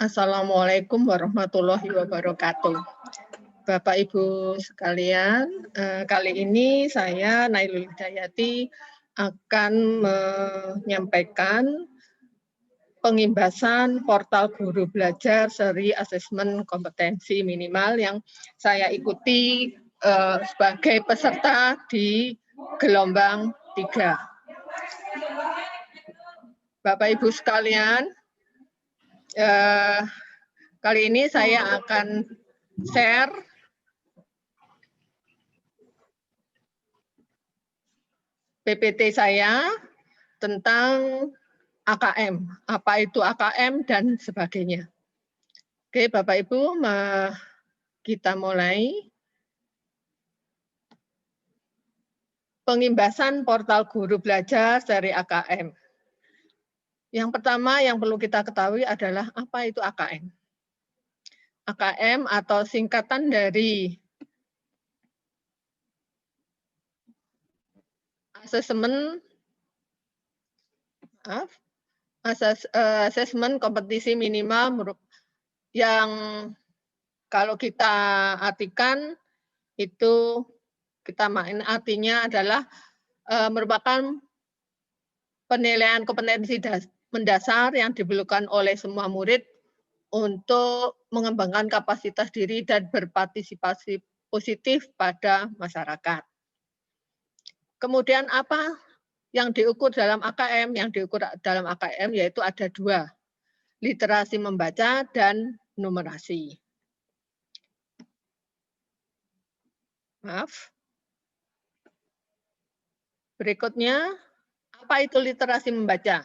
Assalamualaikum warahmatullahi wabarakatuh. Bapak Ibu sekalian, kali ini saya Nailul Hidayati akan menyampaikan pengimbasan portal guru belajar seri asesmen kompetensi minimal yang saya ikuti sebagai peserta di gelombang 3. Bapak Ibu sekalian, kali ini saya akan share PPT saya tentang AKM, apa itu AKM dan sebagainya. Oke, Bapak Ibu, kita mulai. Pengimbasan portal guru belajar seri AKM. Yang pertama yang perlu kita ketahui adalah apa itu AKM. AKM atau singkatan dari asesmen kompetisi minimal yang kalau kita artikan itu artinya adalah merupakan penilaian kompetensi mendasar yang diperlukan oleh semua murid untuk mengembangkan kapasitas diri dan berpartisipasi positif pada masyarakat. Kemudian apa yang diukur dalam AKM? Yang diukur dalam AKM yaitu ada 2, literasi membaca dan numerasi. Maaf. Berikutnya, apa itu literasi membaca?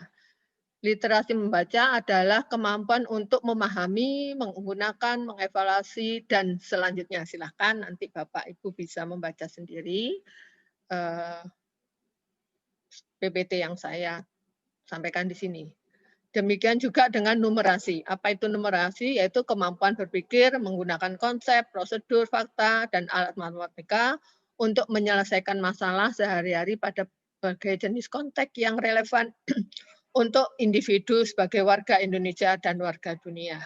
Literasi membaca adalah kemampuan untuk memahami, menggunakan, mengevaluasi, dan selanjutnya. Silakan nanti Bapak Ibu bisa membaca sendiri PPT yang saya sampaikan di sini. Demikian juga dengan numerasi. Apa itu numerasi? Yaitu kemampuan berpikir, menggunakan konsep, prosedur, fakta, dan alat matematika untuk menyelesaikan masalah sehari-hari pada berbagai jenis konteks yang relevan untuk individu sebagai warga Indonesia dan warga dunia.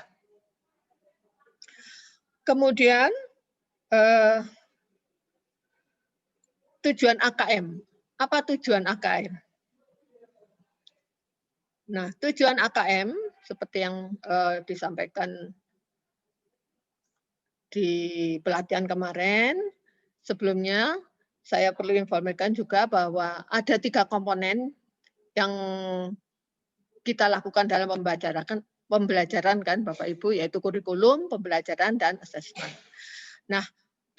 Kemudian, tujuan AKM. Apa tujuan AKM? Nah, tujuan AKM seperti yang disampaikan di pelatihan kemarin, sebelumnya saya perlu informasikan juga bahwa ada 3 komponen yang kita lakukan dalam pembelajaran kan Bapak Ibu, yaitu kurikulum, pembelajaran, dan asesmen. Nah,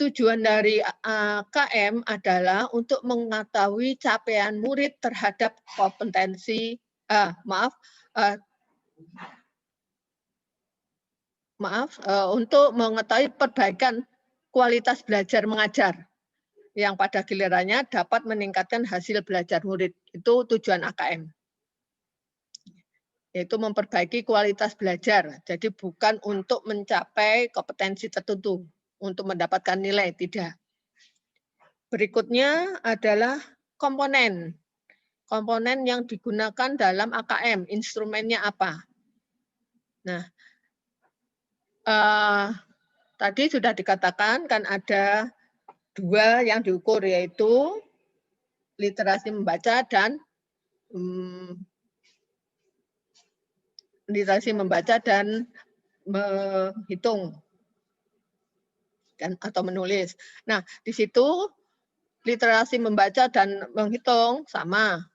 tujuan dari AKM adalah untuk mengetahui capaian murid terhadap kompetensi, untuk mengetahui perbaikan kualitas belajar mengajar yang pada gilirannya dapat meningkatkan hasil belajar murid. Itu tujuan AKM. Yaitu memperbaiki kualitas belajar. Jadi bukan untuk mencapai kompetensi tertentu, untuk mendapatkan nilai, tidak. Berikutnya adalah komponen. Komponen yang digunakan dalam AKM, instrumennya apa? Nah, tadi sudah dikatakan kan ada 2 yang diukur, yaitu literasi membaca dan menghitung atau menulis. Nah, di situ literasi membaca dan menghitung sama.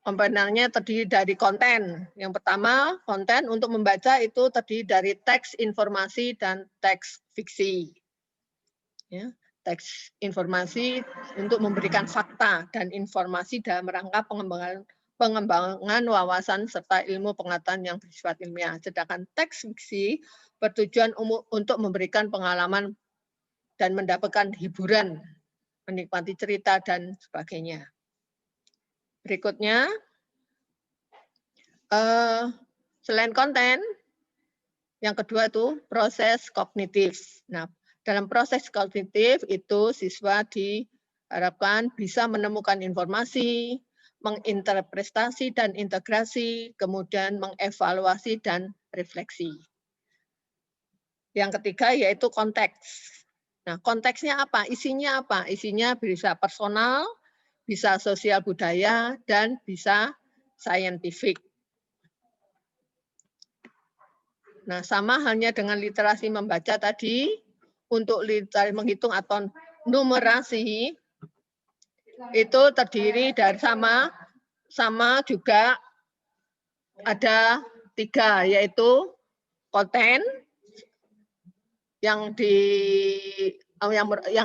Komponennya terdiri dari konten. Yang pertama, konten untuk membaca itu terdiri dari teks informasi dan teks fiksi. Ya, teks informasi untuk memberikan fakta dan informasi dalam rangka pengembangan wawasan serta ilmu pengetahuan yang bersifat ilmiah. Sedangkan teks fiksi bertujuan untuk memberikan pengalaman dan mendapatkan hiburan, menikmati cerita, dan sebagainya. Berikutnya, selain konten, yang kedua itu proses kognitif. Nah, dalam proses kognitif itu siswa diharapkan bisa menemukan informasi, menginterpretasi dan integrasi, kemudian mengevaluasi dan refleksi. Yang ketiga yaitu konteks. Nah, konteksnya apa? Isinya apa? Isinya bisa personal, bisa sosial budaya, dan bisa saintifik. Nah, sama halnya dengan literasi membaca tadi, untuk literasi menghitung atau numerasi, itu terdiri dari sama juga ada 3, yaitu konten, yang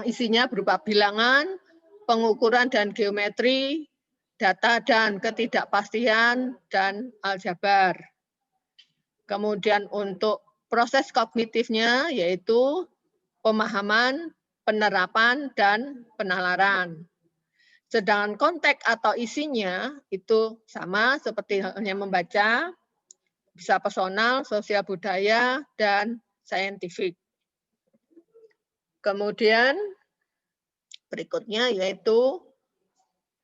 isinya berupa bilangan, pengukuran dan geometri, data dan ketidakpastian, dan aljabar. Kemudian untuk proses kognitifnya yaitu pemahaman, penerapan, dan penalaran. Sedangkan konteks atau isinya itu sama seperti halnya membaca, bisa personal, sosial budaya, dan saintifik. Kemudian berikutnya yaitu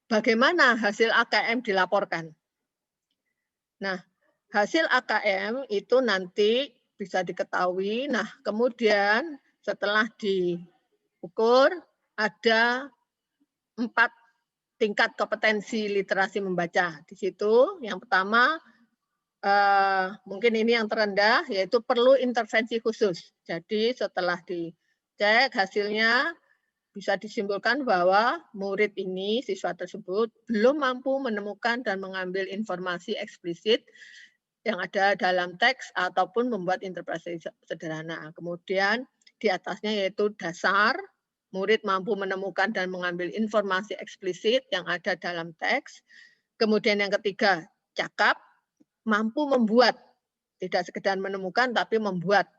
bagaimana hasil AKM dilaporkan. Nah, hasil AKM itu nanti bisa diketahui. Nah, kemudian setelah diukur ada 4 tingkat kompetensi literasi membaca. Di situ yang pertama mungkin ini yang terendah, yaitu perlu intervensi khusus. Jadi setelah dicek hasilnya bisa disimpulkan bahwa murid ini, siswa tersebut belum mampu menemukan dan mengambil informasi eksplisit yang ada dalam teks ataupun membuat interpretasi sederhana. Kemudian di atasnya yaitu dasar, murid mampu menemukan dan mengambil informasi eksplisit yang ada dalam teks. Kemudian yang ketiga, cakap, mampu membuat, tidak sekedar menemukan tapi membuat.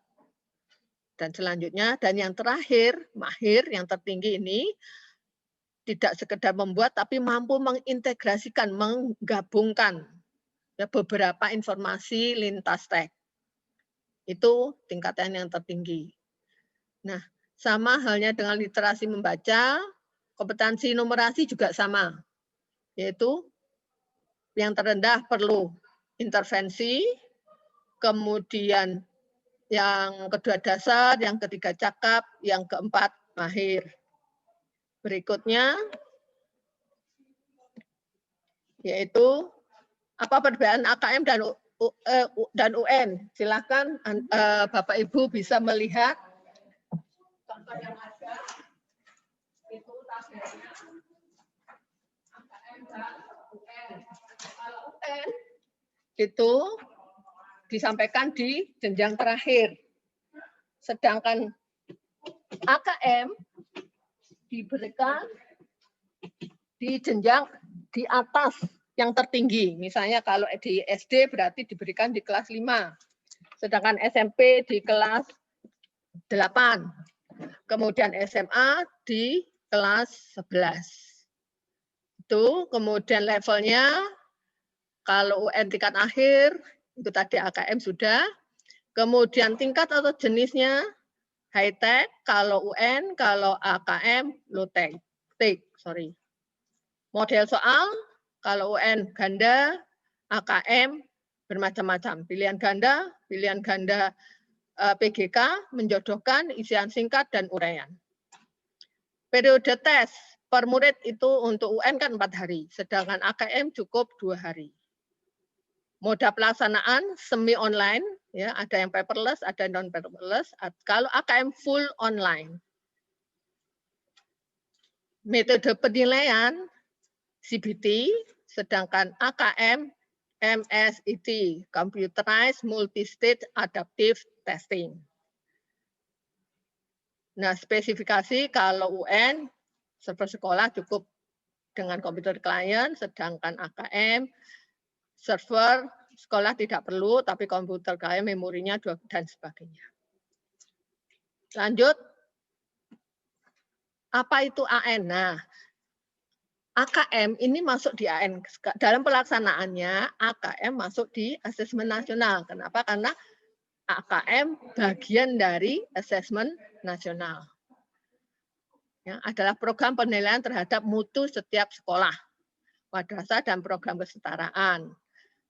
Dan selanjutnya, dan yang terakhir, mahir, yang tertinggi ini, tidak sekedar membuat, tapi mampu mengintegrasikan, menggabungkan ya, beberapa informasi lintas teks. Itu tingkatan yang tertinggi. Nah, sama halnya dengan literasi membaca, kompetensi numerasi juga sama, yaitu yang terendah perlu intervensi, kemudian yang kedua dasar, yang ketiga cakap, yang keempat mahir. Berikutnya yaitu apa perbedaan AKM dan UN. Silakan Bapak Ibu bisa melihat contoh yang ada. Itu tabelnya AKM dan UN. Kalau UN itu disampaikan di jenjang terakhir. Sedangkan AKM diberikan di jenjang di atas yang tertinggi. Misalnya kalau di SD berarti diberikan di kelas 5. Sedangkan SMP di kelas 8. Kemudian SMA di kelas 11. Itu kemudian levelnya kalau UN tingkat akhir itu tadi AKM sudah. Kemudian tingkat atau jenisnya high tech, kalau UN, kalau AKM low tech. Sorry. Model soal kalau UN ganda, AKM bermacam-macam. Pilihan ganda PGK menjodohkan isian singkat dan uraian. Periode tes per murid itu untuk UN kan 4 hari, sedangkan AKM cukup 2 hari. Moda pelaksanaan semi online, ya ada yang paperless, ada yang non paperless. Kalau AKM full online. Metode penilaian CBT, sedangkan AKM MSIT, Computerized Multi-Stage Adaptive Testing. Nah, spesifikasi kalau UN server sekolah cukup dengan komputer klien, sedangkan AKM server sekolah tidak perlu, tapi komputer klien memorinya dan sebagainya. Lanjut, apa itu AN? Nah, AKM ini masuk di AN. Dalam pelaksanaannya, AKM masuk di asesmen nasional. Kenapa? Karena AKM bagian dari asesmen nasional. Ya, adalah program penilaian terhadap mutu setiap sekolah, madrasah, dan program kesetaraan.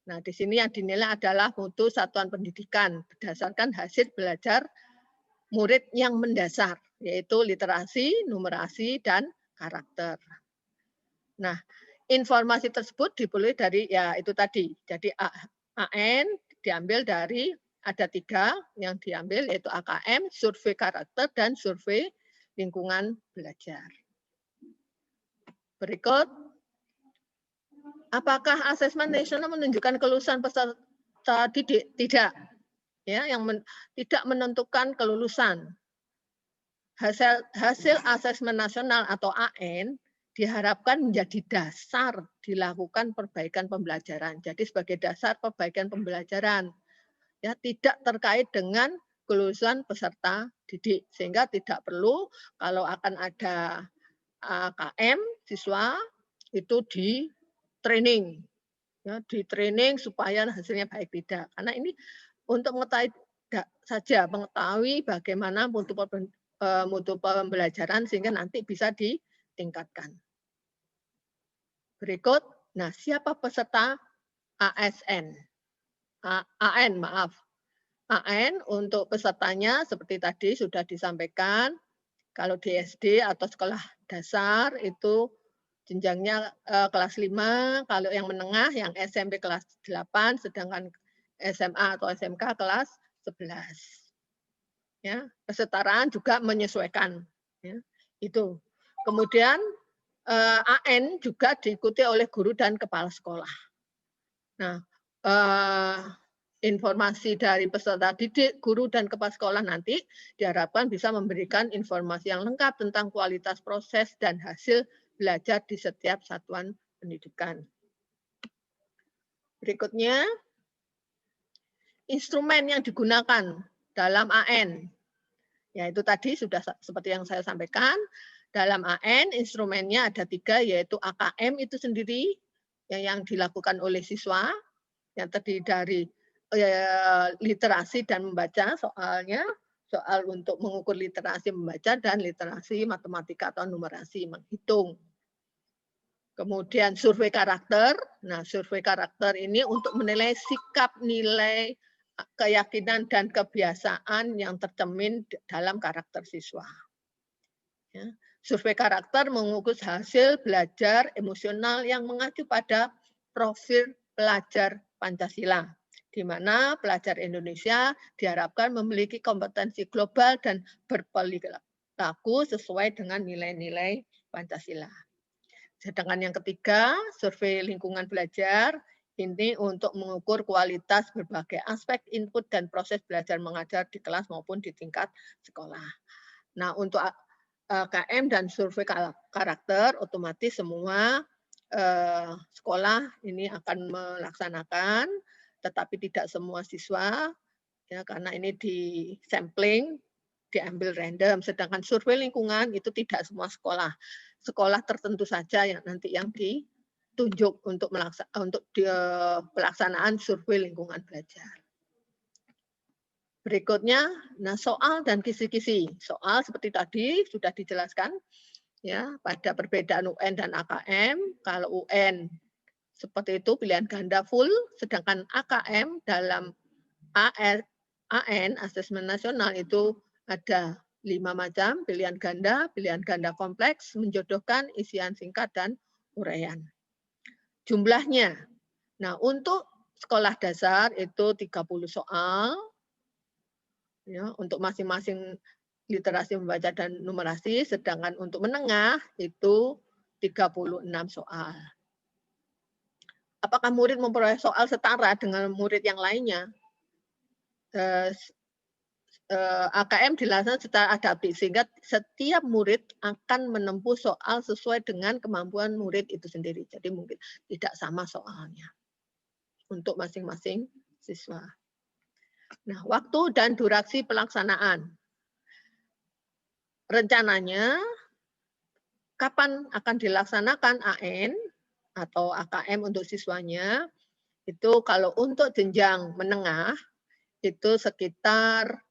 Nah, di sini yang dinilai adalah mutu satuan pendidikan berdasarkan hasil belajar murid yang mendasar, yaitu literasi, numerasi, dan karakter. Nah, informasi tersebut diperoleh dari ya itu tadi. Jadi AN diambil dari ada 3 yang diambil yaitu AKM, survei karakter, dan survei lingkungan belajar. Berikut, apakah asesmen nasional menunjukkan kelulusan peserta didik? Tidak. Ya, yang tidak menentukan kelulusan. Hasil asesmen nasional atau AN diharapkan menjadi dasar dilakukan perbaikan pembelajaran. Jadi sebagai dasar perbaikan pembelajaran, ya tidak terkait dengan kelulusan peserta didik, sehingga tidak perlu kalau akan ada AKM siswa itu di training, ya di training supaya hasilnya baik, tidak. Karena ini untuk mengetahui saja mengetahui bagaimana mutu pembelajaran sehingga nanti bisa ditingkatkan. Berikut, nah siapa peserta ASN? AN, maaf. AN untuk pesertanya seperti tadi sudah disampaikan, kalau di SD atau sekolah dasar itu jenjangnya kelas 5, kalau yang menengah yang SMP kelas 8, sedangkan SMA atau SMK kelas 11. Ya, kesetaraan juga menyesuaikan, ya, itu. Kemudian AN juga diikuti oleh guru dan kepala sekolah. Nah, informasi dari peserta didik, guru, dan kepala sekolah nanti diharapkan bisa memberikan informasi yang lengkap tentang kualitas proses dan hasil belajar di setiap satuan pendidikan. Berikutnya, instrumen yang digunakan dalam AN. Ya, itu tadi sudah seperti yang saya sampaikan. Dalam AN, instrumennya ada 3, yaitu AKM itu sendiri, yang dilakukan oleh siswa, yang terdiri dari literasi dan membaca soalnya, soal untuk mengukur literasi membaca, dan literasi matematika atau numerasi menghitung. Kemudian survei karakter. Nah, survei karakter ini untuk menilai sikap, nilai, keyakinan, dan kebiasaan yang tercermin dalam karakter siswa. Ya. Survei karakter mengukur hasil belajar emosional yang mengacu pada profil pelajar Pancasila, di mana pelajar Indonesia diharapkan memiliki kompetensi global dan berperilaku sesuai dengan nilai-nilai Pancasila. Sedangkan yang ketiga, survei lingkungan belajar, ini untuk mengukur kualitas berbagai aspek input dan proses belajar mengajar di kelas maupun di tingkat sekolah. Nah, untuk KM dan survei karakter, otomatis semua sekolah ini akan melaksanakan, tetapi tidak semua siswa, ya karena ini di sampling, diambil random. Sedangkan survei lingkungan itu tidak semua sekolah. Sekolah tertentu saja yang nanti yang ditunjuk untuk pelaksanaan survei lingkungan belajar. Berikutnya, nah soal dan kisi-kisi. Soal seperti tadi sudah dijelaskan ya pada perbedaan UN dan AKM. Kalau UN seperti itu pilihan ganda full, sedangkan AKM dalam AN asesmen nasional itu ada 5 macam pilihan ganda kompleks, menjodohkan, isian singkat, dan uraian. Jumlahnya, nah untuk sekolah dasar itu 30 soal, ya, untuk masing-masing literasi membaca dan numerasi, sedangkan untuk menengah itu 36 soal. Apakah murid memperoleh soal setara dengan murid yang lainnya? AKM dilaksanakan secara adaptif, sehingga setiap murid akan menempuh soal sesuai dengan kemampuan murid itu sendiri. Jadi mungkin tidak sama soalnya untuk masing-masing siswa. Nah, waktu dan durasi pelaksanaan. Rencananya, kapan akan dilaksanakan AN atau AKM untuk siswanya, itu kalau untuk jenjang menengah, itu sekitar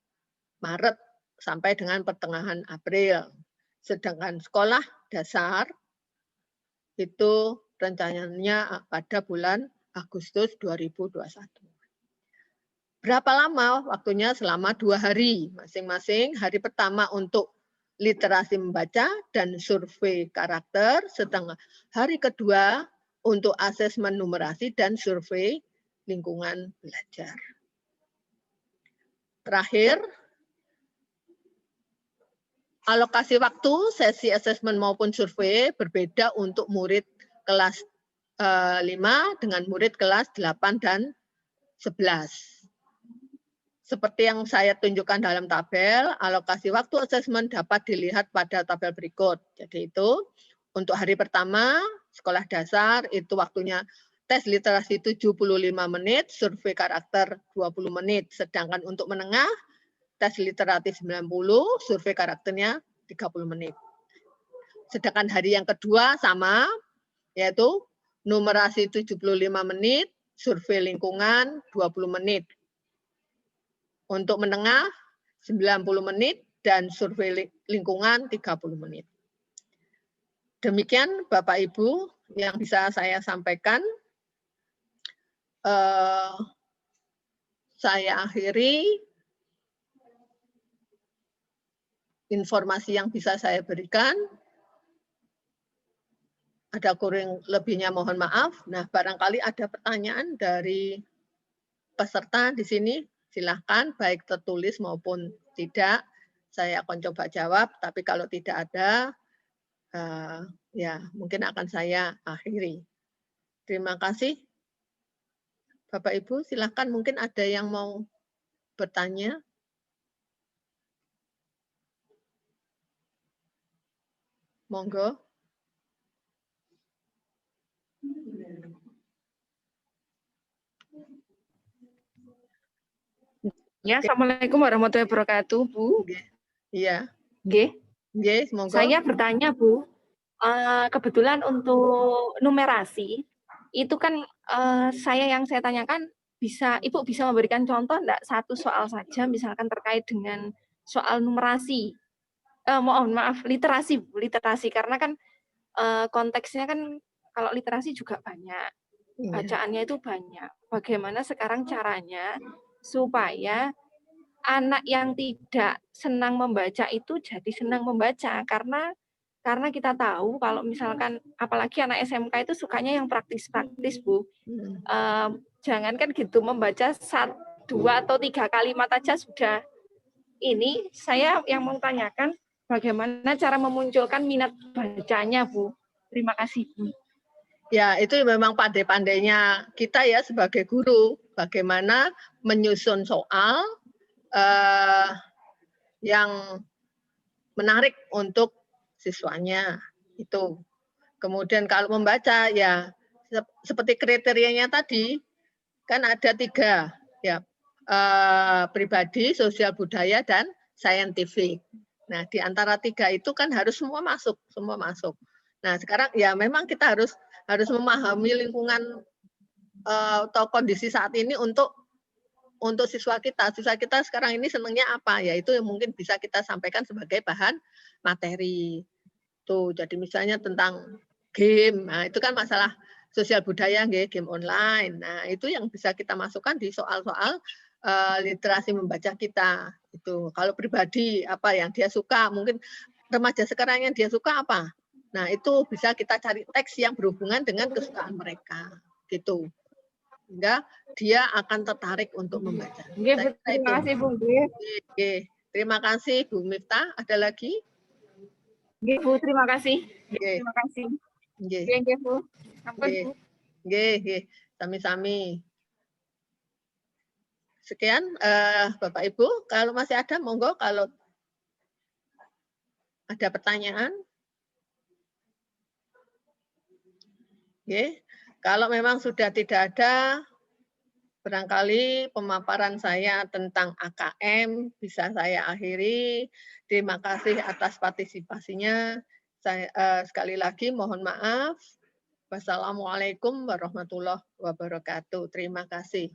Maret sampai dengan pertengahan April. Sedangkan sekolah dasar itu rencananya pada bulan Agustus 2021. Berapa lama waktunya? Selama 2 hari. Masing-masing hari pertama untuk literasi membaca dan survei karakter, sedangkan hari kedua untuk asesmen numerasi dan survei lingkungan belajar. Terakhir, alokasi waktu sesi asesmen maupun survei berbeda untuk murid kelas 5 dengan murid kelas 8 dan 11. Seperti yang saya tunjukkan dalam tabel, alokasi waktu asesmen dapat dilihat pada tabel berikut. Jadi itu untuk hari pertama sekolah dasar itu waktunya tes literasi 75 menit, survei karakter 20 menit. Sedangkan untuk menengah tes literasi 90, survei karakternya 30 menit. Sedangkan hari yang kedua sama, yaitu numerasi 75 menit, survei lingkungan 20 menit. Untuk menengah 90 menit dan survei lingkungan 30 menit. Demikian Bapak Ibu yang bisa saya sampaikan. Saya akhiri informasi yang bisa saya berikan. Ada kurang lebihnya mohon maaf. Nah, barangkali ada pertanyaan dari peserta di sini. Silahkan, baik tertulis maupun tidak. Saya akan coba jawab, tapi kalau tidak ada, ya mungkin akan saya akhiri. Terima kasih. Bapak Ibu, silahkan mungkin ada yang mau bertanya. Monggo. Ya, Assalamualaikum warahmatullahi wabarakatuh, Bu. Iya. Nggih. Nggih, monggo. Saya bertanya, Bu. Kebetulan untuk numerasi, itu kan yang saya tanyakan, Ibu bisa memberikan contoh enggak satu soal saja, misalkan terkait dengan soal numerasi. Mohon maaf, literasi, Bu. Literasi, karena kan konteksnya kan kalau literasi juga banyak. Bacaannya itu banyak. Bagaimana sekarang caranya supaya anak yang tidak senang membaca itu jadi senang membaca, karena kita tahu kalau misalkan apalagi anak SMK itu sukanya yang praktis-praktis, Bu. Jangankan gitu membaca 1, 2 atau 3 kalimat aja sudah. Ini saya yang mau tanyakan bagaimana cara memunculkan minat bacanya, Bu. Terima kasih, Bu. Ya, itu memang pandai-pandainya kita ya sebagai guru, bagaimana menyusun soal yang menarik untuk siswanya itu. Kemudian kalau membaca ya seperti kriterianya tadi kan ada 3 ya, pribadi, sosial budaya dan saintifik. Nah, di antara 3 itu kan harus semua masuk. Nah, sekarang ya memang kita harus memahami lingkungan atau kondisi saat ini untuk siswa kita. Siswa kita sekarang ini senangnya apa? Ya itu yang mungkin bisa kita sampaikan sebagai bahan materi. Tuh, jadi misalnya tentang game. Nah, itu kan masalah sosial budaya game online. Nah, itu yang bisa kita masukkan di soal-soal literasi membaca kita. Itu. Kalau pribadi apa yang dia suka, mungkin remaja sekarang yang dia suka apa? Nah, itu bisa kita cari teks yang berhubungan dengan kesukaan mereka. Gitu. Sehingga dia akan tertarik untuk membaca. Terima kasih, Bu. Terima kasih, Bu Miftah. Ada lagi? Bu, terima kasih. Terima kasih. Nggih, Bu. Ampun, Bu. Nggih, sami-sami. Sekian, Bapak Ibu. Kalau masih ada, monggo kalau ada pertanyaan. Nggih. Kalau memang sudah tidak ada, barangkali pemaparan saya tentang AKM bisa saya akhiri. Terima kasih atas partisipasinya. Saya sekali lagi mohon maaf. Wassalamualaikum warahmatullahi wabarakatuh. Terima kasih.